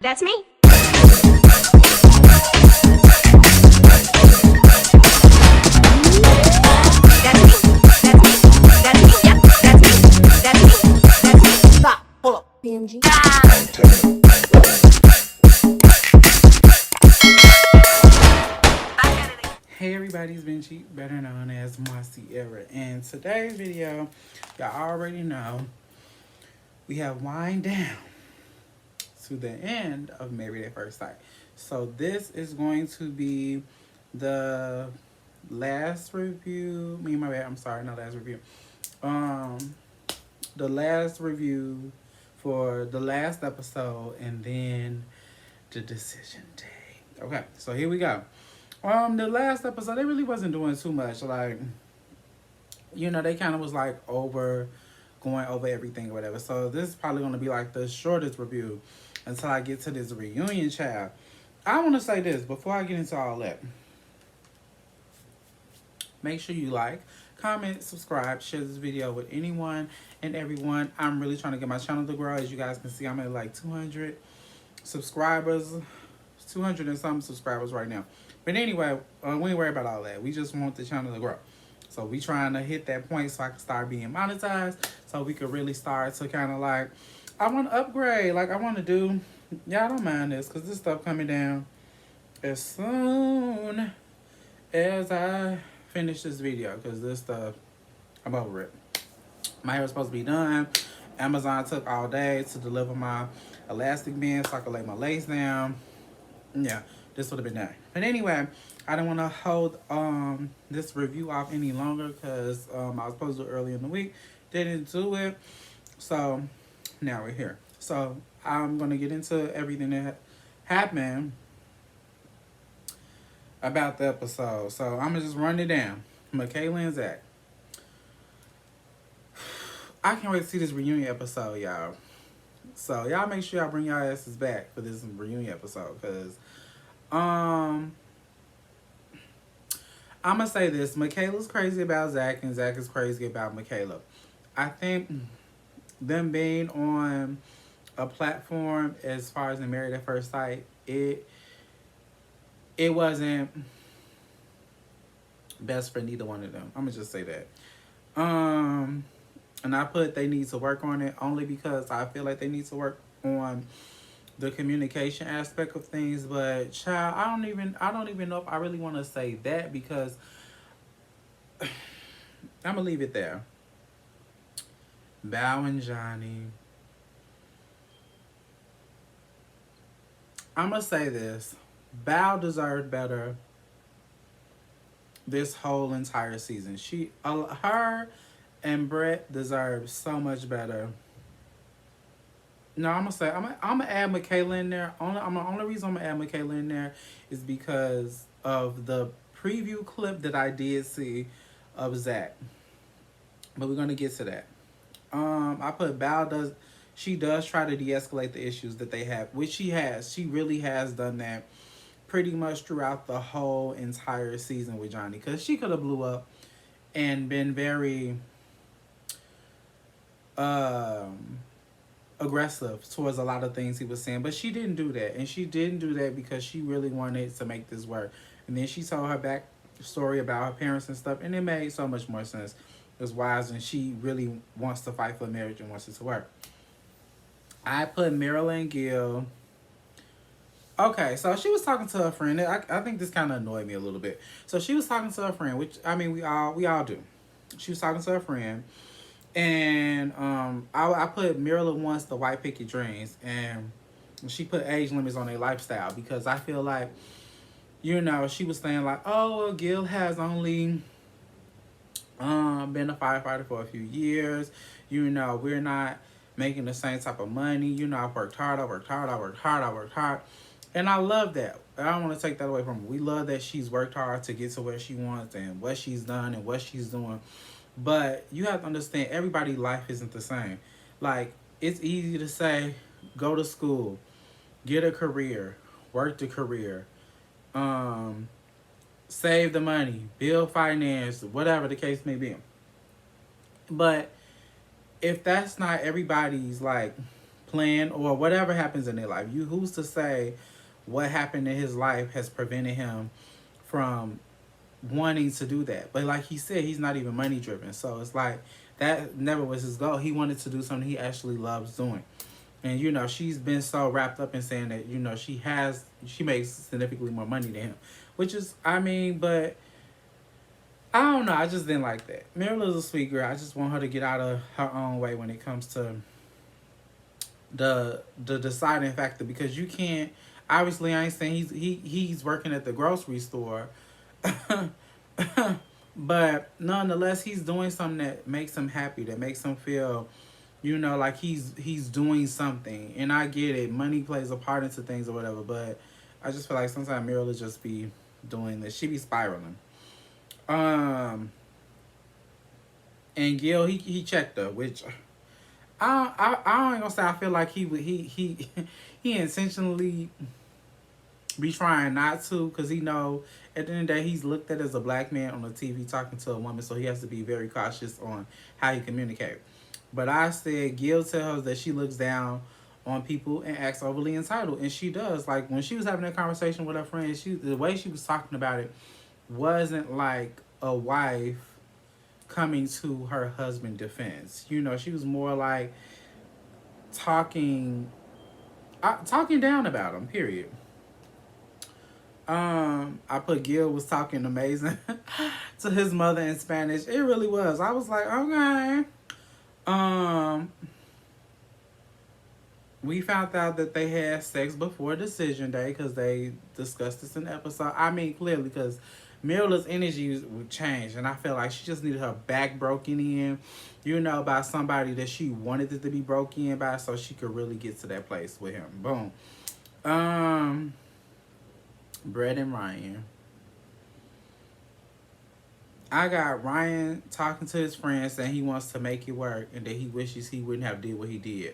That's me. Stop. Hold up. PMG. Hey everybody, it's Benji, better known as Moiciara. And today's video, y'all already know, we have wind down to the end of Married at First Sight. So this is going to be the last review. I'm sorry, not last review. The last review for the last episode, and then the decision day. Okay, so here we go. The last episode, they really wasn't doing too much. Like, they kind of was like going over everything or whatever. So this is probably going to be like the shortest review until I get to this reunion, child. I want to say this before I get into all that. Make sure you like, comment, subscribe, share this video with anyone and everyone. I'm really trying to get my channel to grow. As you guys can see, I'm at like 200 subscribers, 200 and some subscribers right now. But anyway, we ain't worry about all that. We just want the channel to grow. So we trying to hit that point so I can start being monetized. So we could really start to kind of like, I want to upgrade. Like I want to do, y'all don't mind this because this stuff coming down as soon as I finish this video. Because this stuff, I'm over it. My hair was supposed to be done. Amazon took all day to deliver my elastic band so I could lay my lace down. Yeah, this would have been done. But anyway, I don't want to hold this review off any longer because I was supposed to do it early in the week. Didn't do it. So now we're here. So I'm going to get into everything that happened about the episode. So I'm going to just run it down. Michaela and Zach. I can't wait to see this reunion episode, y'all. So y'all make sure y'all bring y'all asses back for this reunion episode, because I'm gonna say this: Michaela's crazy about Zach, and Zach is crazy about Michaela. I think them being on a platform as far as the Married at First Sight, it wasn't best for neither one of them. I'm gonna just say that. And I put they need to work on it only because I feel like they need to work on the communication aspect of things. But child, I don't even know if I really want to say that, because I'm gonna leave it there. Bao and Johnny. I'm gonna say this. Bao deserved better this whole entire season. Her and Brett deserve so much better. No, I'm gonna add Michaela in there. Only reason I'm gonna add Michaela in there is because of the preview clip that I did see of Zach. But we're gonna get to that. I put Bao does try to de-escalate the issues that they have, which she has. She really has done that pretty much throughout the whole entire season with Johnny, because she could have blew up and been very aggressive towards a lot of things he was saying, but she didn't do that. And she didn't do that because she really wanted to make this work. And then she told her back story about her parents and stuff, and it made so much more sense. It was wise, and she really wants to fight for marriage and wants it to work. I put Marilyn Gill. Okay, so she was talking to her friend. I think this kind of annoyed me a little bit. So she was talking to her friend, which I mean we all do. She was talking to her friend. And I put Marilyn wants the white picket dreams, and she put age limits on their lifestyle, because I feel like, she was saying like, oh, well, Gil has only been a firefighter for a few years. We're not making the same type of money. I've worked hard, I worked hard. And I love that. I don't want to take that away from her. We love that she's worked hard to get to where she wants and what she's done and what she's doing. But you have to understand, everybody's life isn't the same. Like, it's easy to say, go to school, get a career, work the career, save the money, build finance, whatever the case may be. But if that's not everybody's, like, plan or whatever happens in their life. You who's to say what happened in his life has prevented him from wanting to do that. But like he said, he's not even money driven. So it's like that never was his goal. He wanted to do something he actually loves doing. And she's been so wrapped up in saying that, she makes significantly more money than him. Which is, I mean, but I don't know. I just didn't like that. Marilla's a sweet girl. I just want her to get out of her own way when it comes to the deciding factor, because you can't. Obviously, I ain't saying he's working at the grocery store, but nonetheless, he's doing something that makes him happy, that makes him feel, like he's doing something. And I get it, money plays a part into things or whatever, but I just feel like sometimes Mirilla just be doing this. She be spiraling. And Gil, he checked her, which I ain't gonna say I feel like he intentionally be trying not to, because he know at the end of the day he's looked at as a black man on the TV talking to a woman, so he has to be very cautious on how he communicate. But I said Gil tells her that she looks down on people and acts overly entitled, and she does. Like when she was having that conversation with her friend, the way she was talking about it wasn't like a wife coming to her husband's defense. She was more like talking down about him, period. I put Gil was talking amazing to his mother in Spanish. It really was. I was like, okay. We found out that they had sex before decision day because they discussed this in the episode. I mean, clearly, because Marilla's energy would change, and I feel like she just needed her back broken in, by somebody that she wanted it to be broken in by, so she could really get to that place with him. Boom. Brett and Ryan. I got Ryan talking to his friends saying he wants to make it work and that he wishes he wouldn't have did what he did.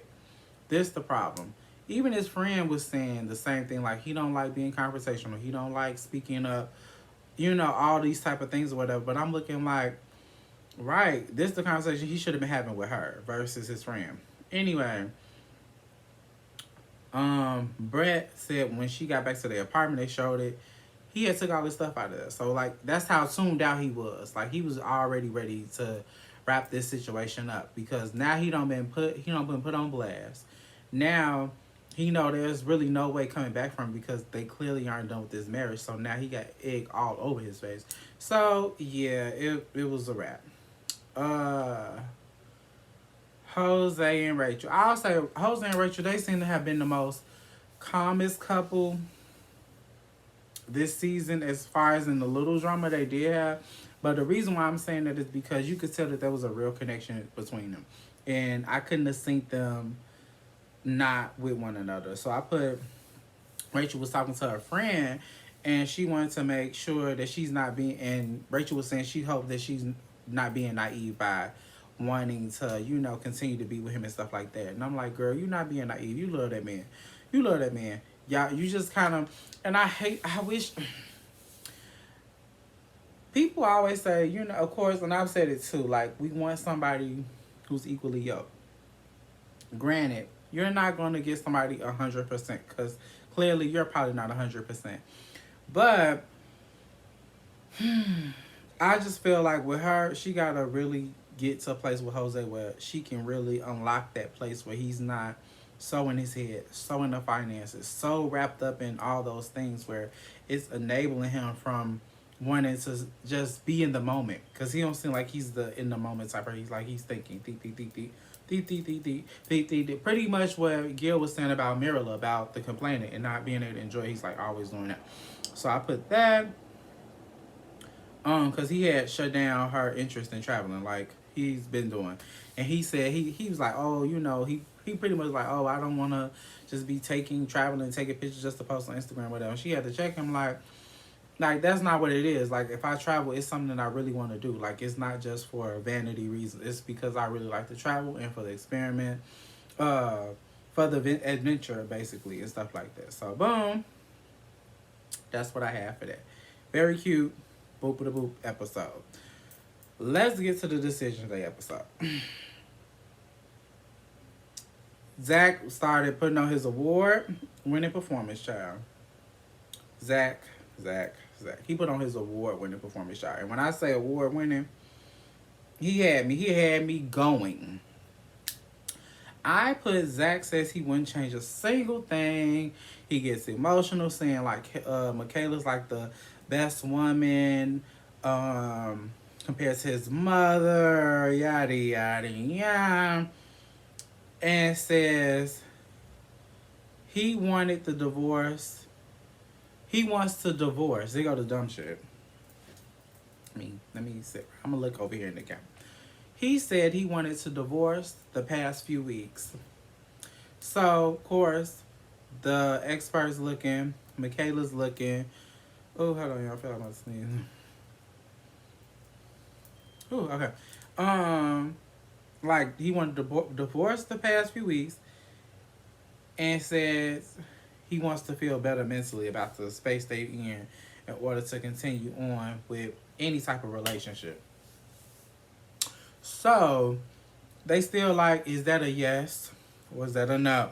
This the problem. Even his friend was saying the same thing, like he don't like being conversational, he don't like speaking up, all these type of things or whatever. But I'm looking like, right, this the conversation he should have been having with her versus his friend. Anyway, Brett said when she got back to the apartment, they showed it. He had took all his stuff out of there. So like that's how tuned out he was. Like he was already ready to wrap this situation up, because now he don't been put on blast. Now he know there's really no way coming back from him, because they clearly aren't done with this marriage. So now he got egg all over his face. So yeah, it was a wrap. Jose and Rachel. I'll say Jose and Rachel, they seem to have been the most calmest couple this season as far as in the little drama they did have. But the reason why I'm saying that is because you could tell that there was a real connection between them. And I couldn't have seen them not with one another. So I put Rachel was talking to her friend, and she wanted to make sure that she's not being, and Rachel was saying she hoped that she's not being naive by wanting to, continue to be with him and stuff like that. And I'm like, girl, you're not being naive. You love that man. You love that man. Yeah, you just kind of, and I wish, people always say, of course, and I've said it too, like, we want somebody who's equally yoked. Granted, you're not going to get somebody 100%, because clearly you're probably not 100%. But I just feel like with her, she got to really get to a place with Jose where she can really unlock that place where he's not so in his head, so in the finances, so wrapped up in all those things, where it's enabling him from wanting to just be in the moment, because he don't seem like he's the in the moment type. He's like he's thinking, pretty much what Gil was saying about Mirilla, about the complaining and not being able to enjoy. He's like always doing that. So I put that because he had shut down her interest in traveling, like he's been doing. And he said he was like, oh, he pretty much like, oh, I don't want to just be traveling, taking pictures just to post on Instagram, whatever. And she had to check him like that's not what it is. Like, if I travel, it's something that I really want to do. Like, it's not just for vanity reasons. It's because I really like to travel and for the experiment, for the adventure, basically, and stuff like that. So, boom. That's what I have for that. Very cute, boop-a-da-boop episode. Let's get to the Decision Day episode. Zach started putting on his award-winning performance, child. Zach, Zach. He put on his award-winning performance, child. And when I say award-winning, he had me. He had me going. I put Zach says he wouldn't change a single thing. He gets emotional, saying like Michaela's like the best woman compared to his mother, yada yada yada, and says he wanted the divorce. He wants to divorce. They go to dumb shit. Let me sit. I'm gonna look over here in the camera. He said he wanted to divorce the past few weeks. So, of course, the expert's looking, Michaela's looking. Oh, hold on, y'all. I feel like I'm sneezing. Oh, okay. Like he wanted to divorce the past few weeks, and says he wants to feel better mentally about the space they're in order to continue on with any type of relationship. So they still like, is that a yes or is that a no?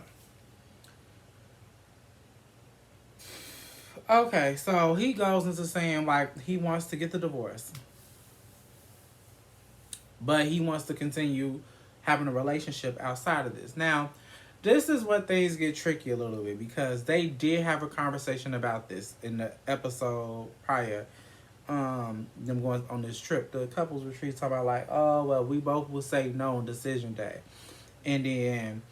Okay, so he goes into saying like he wants to get the divorce, but he wants to continue having a relationship outside of this. Now, this is what things get tricky a little bit because they did have a conversation about this in the episode prior. Them going on this trip, the couples retreat, talking about like, oh well, we both will say no on decision day, and then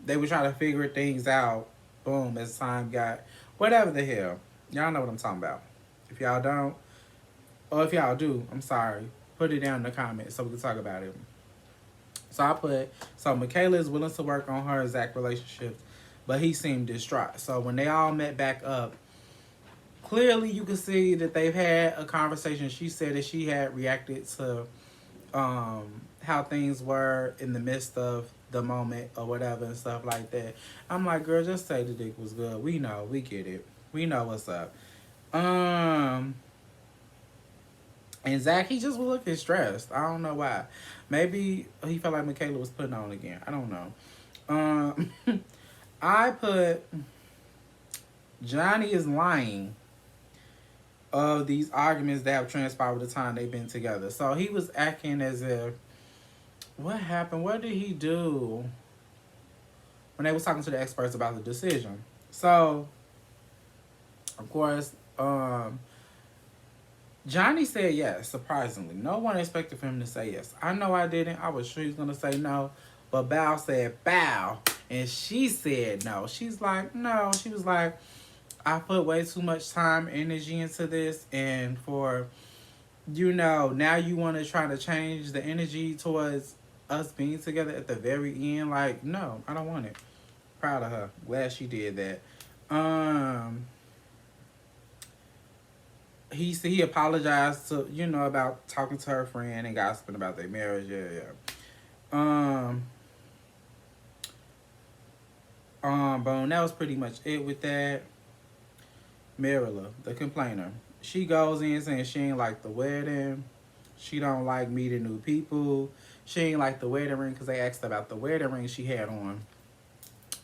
they were trying to figure things out. Boom, as time got whatever the hell, y'all know what I'm talking about. If y'all don't, or if y'all do, I'm sorry. Put it down in the comments so we can talk about it. So Michaela is willing to work on her exact relationship, but he seemed distraught. So when they all met back up, clearly you can see that they've had a conversation. She said that she had reacted to how things were in the midst of the moment or whatever and stuff like that. I'm like, girl, just say the dick was good. We know, we get it. We know what's up. And Zach, he just was looking stressed. I don't know why. Maybe he felt like Michaela was putting on again. I don't know. I put Johnny is lying of these arguments that have transpired with the time they've been together. So he was acting as if, what happened? What did he do? When they was talking to the experts about the decision. So, of course, Johnny said yes, surprisingly. No one expected for him to say yes. I know I didn't. I was sure he was going to say no. But Bow said bow. And she said no. She's like, no. She was like, I put way too much time, energy into this. And for, now you want to try to change the energy towards us being together at the very end. Like, no, I don't want it. Proud of her. Glad she did that. He apologized to about talking to her friend and gossiping about their marriage. Boom. That was pretty much it with that. Marilla, the complainer, she goes in saying she ain't like the wedding. She don't like meeting new people. She ain't like the wedding ring because they asked about the wedding ring she had on.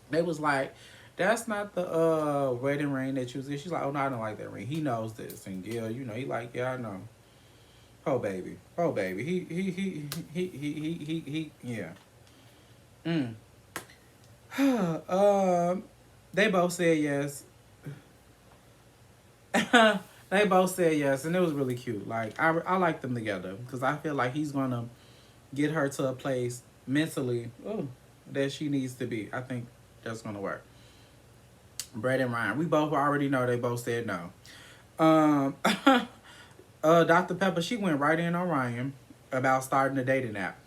They was like, that's not the wedding ring that you was in. She's like, oh no, I don't like that ring. He knows this. And Gil, he like, yeah, I know. Oh baby. He yeah. They both said yes. They both said yes, and it was really cute. Like I like them together because I feel like he's gonna get her to a place mentally that she needs to be. I think that's gonna work. Brett and Ryan, we both already know they both said no. Dr. Pepper, she went right in on Ryan about starting a dating app.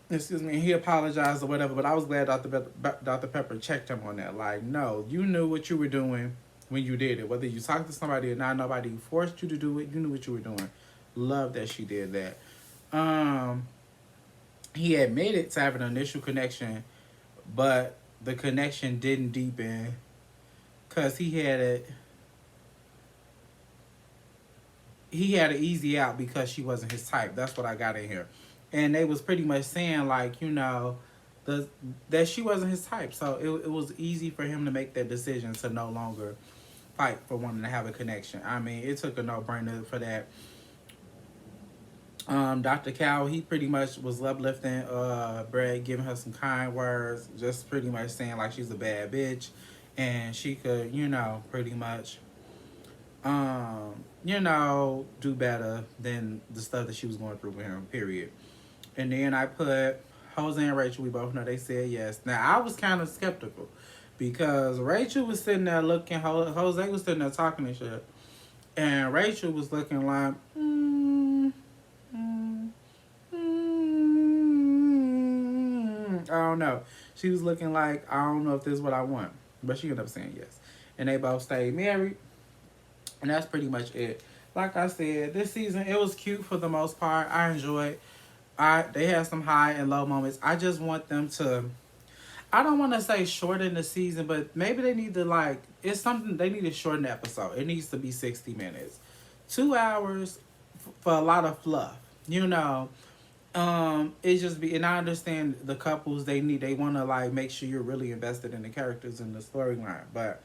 Excuse me, he apologized or whatever, but I was glad Dr. Pepper checked him on that. Like, no, you knew what you were doing when you did it. Whether you talked to somebody or not, nobody forced you to do it. You knew what you were doing. Love that she did that. He admitted to having an initial connection, but the connection didn't deepen because he had an easy out because she wasn't his type. That's what I got in here. and they was pretty much saying like, that she wasn't his type. So it was easy for him to make that decision to no longer fight for wanting to have a connection. I mean, it took a no-brainer for that. Dr. Cal, he pretty much was uplifting Brad, giving her some kind words, just pretty much saying like she's a bad bitch and she could, pretty much do better than the stuff that she was going through with him, period. And then I put Jose and Rachel, we both know they said yes. Now I was kind of skeptical because Rachel was sitting there looking, Jose was sitting there talking and shit. And Rachel was looking like, I don't know. She was looking like, I don't know if this is what I want. But she ended up saying yes. And they both stayed married. And that's pretty much it. Like I said, this season, it was cute for the most part. I enjoyed. They had some high and low moments. I just want them to, I don't want to say shorten the season, but maybe they need to it's something, they need to shorten the episode. It needs to be 60 minutes. 2 hours for a lot of fluff, It just be, and I understand the couples, they want to make sure you're really invested in the characters and the storyline, but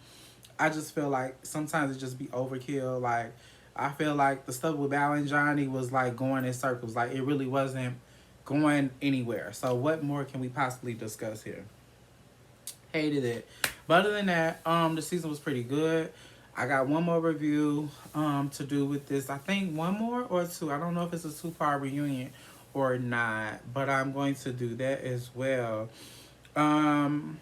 I just feel like sometimes it just be overkill. Like, I feel like the stuff with Val and Johnny was going in circles. Like, it really wasn't going anywhere. So what more can we possibly discuss here? Hated it. But other than that, the season was pretty good. I got one more review to do with this. I think one more or two. I don't know if it's a 2-part reunion or not, but I'm going to do that as well. And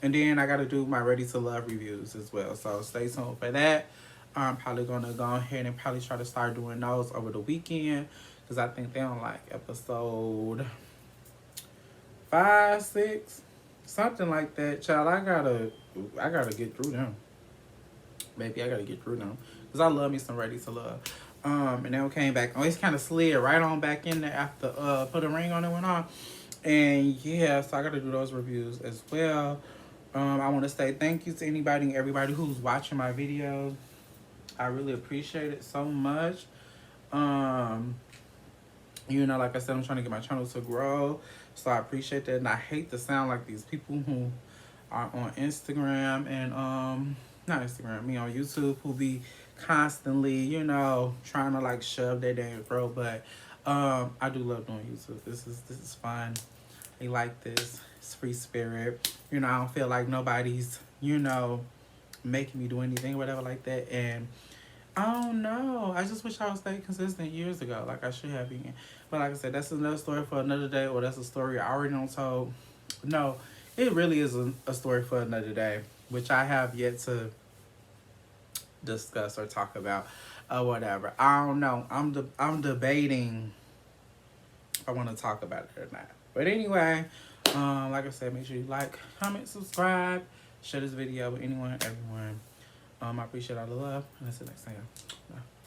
then I got to do my Ready to Love reviews as well. So stay tuned for that. I'm probably going to go ahead and probably try to start doing those over the weekend. Because I think they're on episode 5, 6. Something like that. Child, I gotta get through them. Maybe I gotta get through them. Because I love me some Ready to Love. And then we came back. Oh, it's kind of slid right on back in there after put a ring on it went on. And yeah, so I gotta do those reviews as well. I want to say thank you to anybody and everybody who's watching my videos. I really appreciate it so much. Like I said, I'm trying to get my channel to grow. So I appreciate that. And I hate to sound like these people who are on Instagram and, not Instagram, me on YouTube, who be constantly, trying to shove their damn throat. But I do love doing YouTube. This is fun. They like this. It's free spirit. I don't feel like nobody's, making me do anything or whatever like that. And I don't know. I just wish I would stay consistent years ago, like I should have been. But like I said, that's another story for another day, or that's a story I already don't told. No, it really is a story for another day, which I have yet to discuss or talk about or whatever. I don't know. I'm debating if I want to talk about it or not. But anyway, like I said, make sure you like, comment, subscribe, share this video with anyone, everyone. I appreciate all the love, and I'll see you next time. Bye.